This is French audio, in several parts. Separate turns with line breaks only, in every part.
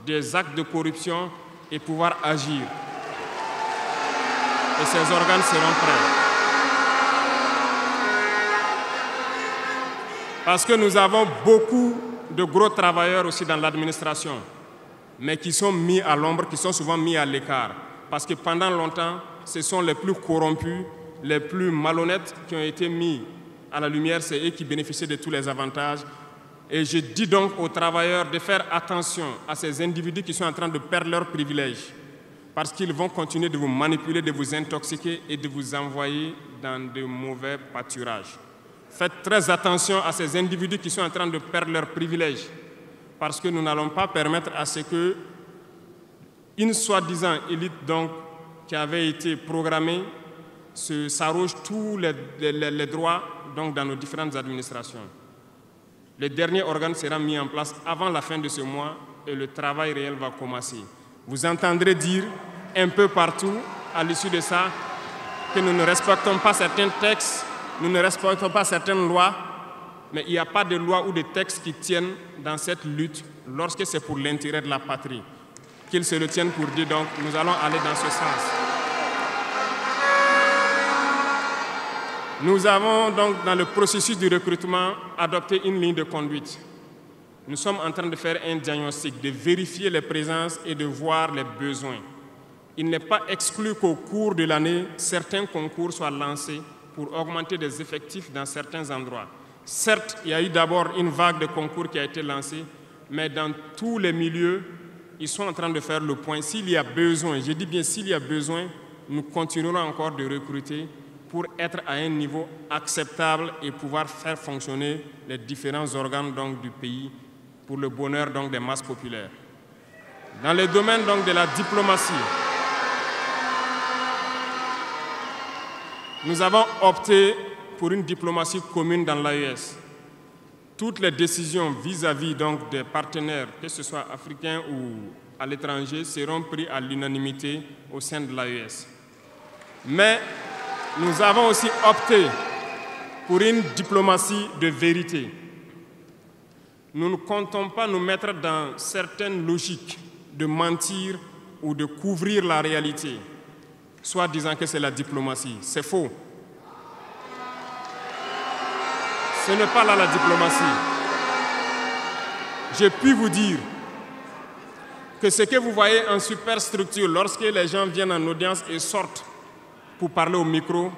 des actes de corruption et pouvoir agir. Et ces organes seront prêts. Parce que nous avons beaucoup de gros travailleurs aussi dans l'administration, mais qui sont mis à l'ombre, qui sont souvent mis à l'écart. Parce que pendant longtemps, ce sont les plus corrompus, les plus malhonnêtes qui ont été mis à la lumière, c'est eux qui bénéficient de tous les avantages. Et je dis donc aux travailleurs de faire attention à ces individus qui sont en train de perdre leurs privilèges, parce qu'ils vont continuer de vous manipuler, de vous intoxiquer et de vous envoyer dans de mauvais pâturages. Faites très attention à ces individus qui sont en train de perdre leurs privilèges, parce que nous n'allons pas permettre à ce que une soi-disant élite donc, qui avait été programmée s'arroge tous les droits donc, dans nos différentes administrations. Le dernier organe sera mis en place avant la fin de ce mois et le travail réel va commencer. Vous entendrez dire un peu partout, à l'issue de ça, que nous ne respectons pas certains textes, nous ne respectons pas certaines lois, mais il n'y a pas de loi ou de textes qui tiennent dans cette lutte lorsque c'est pour l'intérêt de la patrie. Qu'ils se le tiennent pour dire, donc, nous allons aller dans ce sens. Nous avons donc, dans le processus du recrutement, adopté une ligne de conduite. Nous sommes en train de faire un diagnostic, de vérifier les présences et de voir les besoins. Il n'est pas exclu qu'au cours de l'année, certains concours soient lancés pour augmenter des effectifs dans certains endroits. Certes, il y a eu d'abord une vague de concours qui a été lancée, mais dans tous les milieux, ils sont en train de faire le point. S'il y a besoin, je dis bien s'il y a besoin, nous continuerons encore de recruter pour être à un niveau acceptable et pouvoir faire fonctionner les différents organes donc, du pays pour le bonheur donc, des masses populaires. Dans le domaine donc, de la diplomatie, nous avons opté pour une diplomatie commune dans l'AES. Toutes les décisions vis-à-vis donc, des partenaires, que ce soit africains ou à l'étranger, seront prises à l'unanimité au sein de l'AES. Mais nous avons aussi opté pour une diplomatie de vérité. Nous ne comptons pas nous mettre dans certaines logiques de mentir ou de couvrir la réalité, soit disant que c'est la diplomatie. C'est faux. Ce n'est pas là la diplomatie. Je puis vous dire que ce que vous voyez en superstructure, lorsque les gens viennent en audience et sortent pour parler au micro,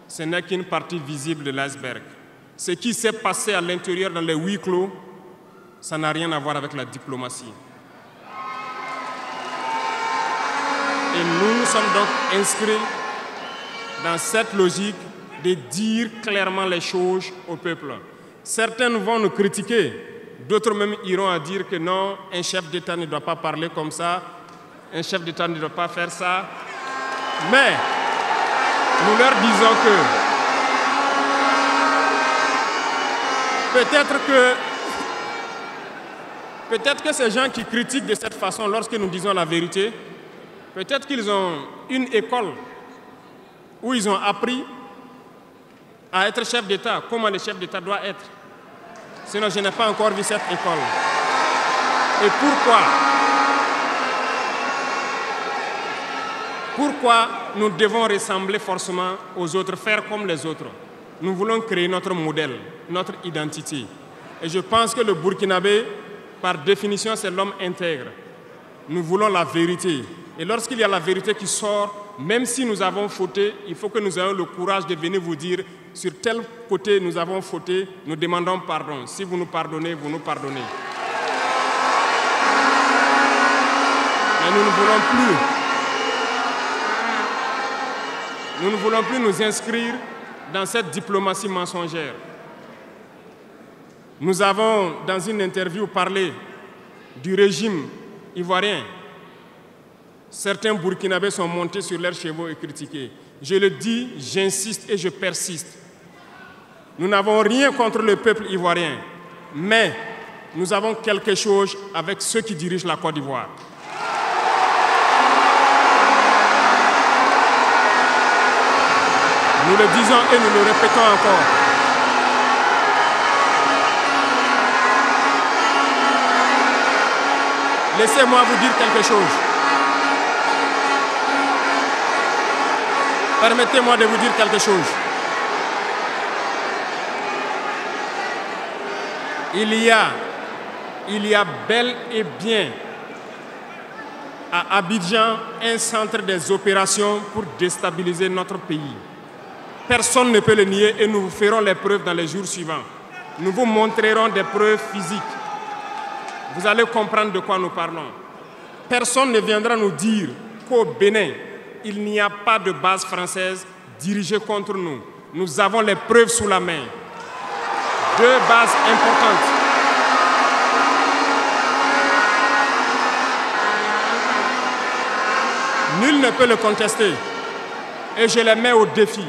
ce n'est qu'une partie visible de l'iceberg. Ce qui s'est passé à l'intérieur dans les huis clos, ça n'a rien à voir avec la diplomatie. Et nous nous sommes donc inscrits dans cette logique de dire clairement les choses au peuple. Certains vont nous critiquer, d'autres même iront à dire que non, un chef d'État ne doit pas parler comme ça, un chef d'État ne doit pas faire ça. Mais nous leur disons que peut-être que ces gens qui critiquent de cette façon lorsque nous disons la vérité, peut-être qu'ils ont une école où ils ont appris à être chef d'État, comment le chef d'État doit être. Sinon, je n'ai pas encore vu cette école. Et pourquoi nous devons ressembler forcément aux autres, faire comme les autres? Nous voulons créer notre modèle, notre identité. Et je pense que le Burkinabé, par définition, c'est l'homme intègre. Nous voulons la vérité. Et lorsqu'il y a la vérité qui sort, même si nous avons fauté, il faut que nous ayons le courage de venir vous dire sur tel côté nous avons fauté, nous demandons pardon. Si vous nous pardonnez, vous nous pardonnez. Mais nous ne voulons plus nous inscrire dans cette diplomatie mensongère. Nous avons, dans une interview, parlé du régime ivoirien. Certains Burkinabés sont montés sur leurs chevaux et critiqués. Je le dis, j'insiste et je persiste. Nous n'avons rien contre le peuple ivoirien, mais nous avons quelque chose avec ceux qui dirigent la Côte d'Ivoire. Nous le disons et nous le répétons encore. Laissez-moi vous dire quelque chose. Permettez-moi de vous dire quelque chose. Il y a bel et bien à Abidjan un centre des opérations pour déstabiliser notre pays. Personne ne peut le nier et nous vous ferons les preuves dans les jours suivants. Nous vous montrerons des preuves physiques. Vous allez comprendre de quoi nous parlons. Personne ne viendra nous dire qu'au Bénin, il n'y a pas de base française dirigée contre nous. Nous avons les preuves sous la main. 2 bases importantes. Nul ne peut le contester. Et je les mets au défi.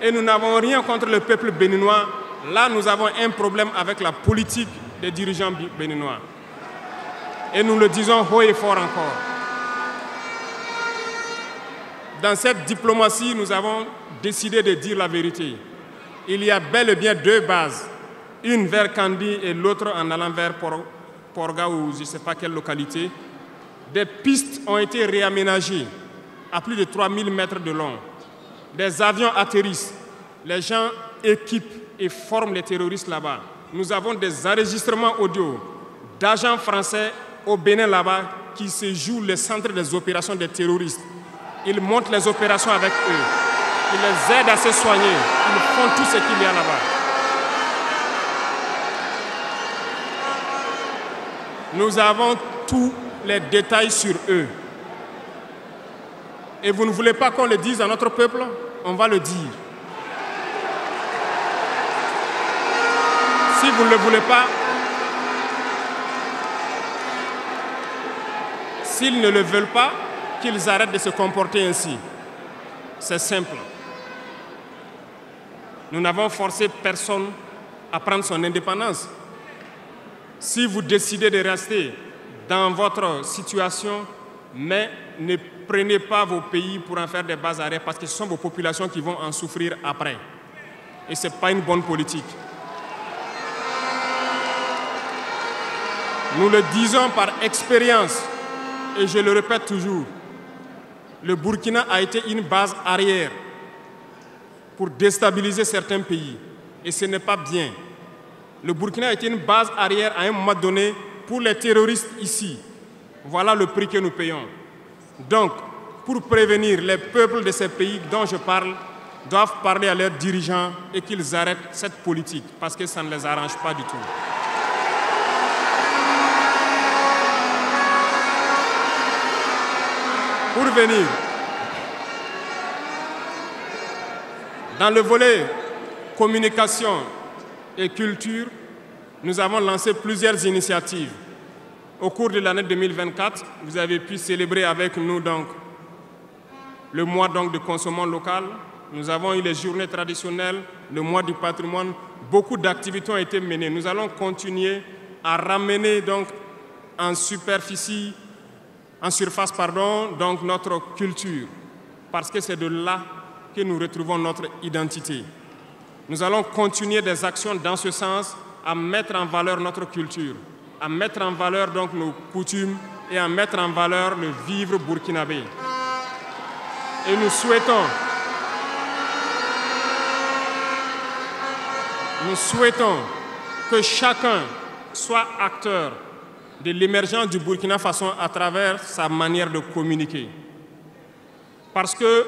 Et nous n'avons rien contre le peuple béninois. Là, nous avons un problème avec la politique des dirigeants béninois. Et nous le disons haut et fort encore. Dans cette diplomatie, nous avons décidé de dire la vérité. Il y a bel et bien 2 bases. Une vers Kandi et l'autre en allant vers Porga ou je ne sais pas quelle localité. Des pistes ont été réaménagées à plus de 3000 mètres de long. Des avions atterrissent. Les gens équipent et forment les terroristes là-bas. Nous avons des enregistrements audio d'agents français au Bénin là-bas qui se jouent le centre des opérations des terroristes. Ils montent les opérations avec eux. Ils les aident à se soigner. Ils font tout ce qu'il y a là-bas. Nous avons tous les détails sur eux. Et vous ne voulez pas qu'on le dise à notre peuple? On va le dire. Si vous ne le voulez pas, s'ils ne le veulent pas, qu'ils arrêtent de se comporter ainsi. C'est simple. Nous n'avons forcé personne à prendre son indépendance. Si vous décidez de rester dans votre situation, mais ne prenez pas vos pays pour en faire des bases arrière parce que ce sont vos populations qui vont en souffrir après. Et ce n'est pas une bonne politique. Nous le disons par expérience, et je le répète toujours, le Burkina a été une base arrière pour déstabiliser certains pays. Et ce n'est pas bien. Le Burkina a été une base arrière à un moment donné pour les terroristes ici. Voilà le prix que nous payons. Donc, pour prévenir les peuples de ces pays dont je parle, doivent parler à leurs dirigeants et qu'ils arrêtent cette politique parce que ça ne les arrange pas du tout. Pour venir, dans le volet communication et culture, nous avons lancé plusieurs initiatives. Au cours de l'année 2024, vous avez pu célébrer avec nous donc, le mois donc, de consommation locale. Nous avons eu les journées traditionnelles, le mois du patrimoine. Beaucoup d'activités ont été menées. Nous allons continuer à ramener donc, en surface, donc notre culture, parce que c'est de là que nous retrouvons notre identité. Nous allons continuer des actions dans ce sens, à mettre en valeur notre culture, à mettre en valeur donc nos coutumes et à mettre en valeur le vivre burkinabé. Et nous souhaitons que chacun soit acteur de l'émergence du Burkina Faso à travers sa manière de communiquer. Parce que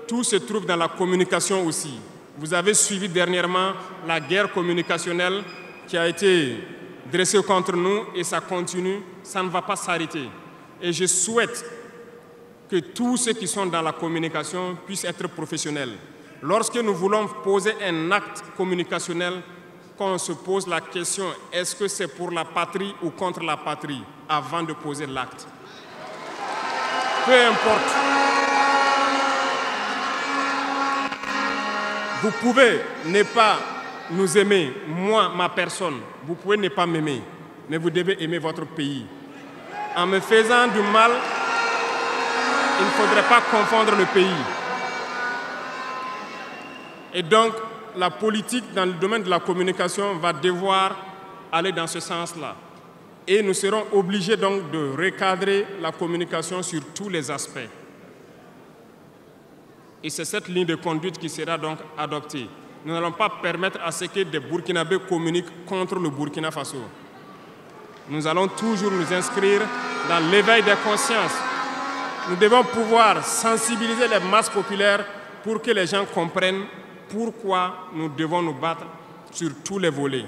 tout se trouve dans la communication aussi. Vous avez suivi dernièrement la guerre communicationnelle qui a été dressée contre nous et ça continue, ça ne va pas s'arrêter. Et je souhaite que tous ceux qui sont dans la communication puissent être professionnels. Lorsque nous voulons poser un acte communicationnel, qu'on se pose la question, est-ce que c'est pour la patrie ou contre la patrie, avant de poser l'acte. Peu importe. Vous pouvez ne pas nous aimer, moi, ma personne. Vous pouvez ne pas m'aimer, mais vous devez aimer votre pays. En me faisant du mal, il ne faudrait pas confondre le pays. Et donc, la politique dans le domaine de la communication va devoir aller dans ce sens-là. Et nous serons obligés donc de recadrer la communication sur tous les aspects. Et c'est cette ligne de conduite qui sera donc adoptée. Nous n'allons pas permettre à ce que des Burkinabés communiquent contre le Burkina Faso. Nous allons toujours nous inscrire dans l'éveil des consciences. Nous devons pouvoir sensibiliser les masses populaires pour que les gens comprennent pourquoi nous devons nous battre sur tous les volets.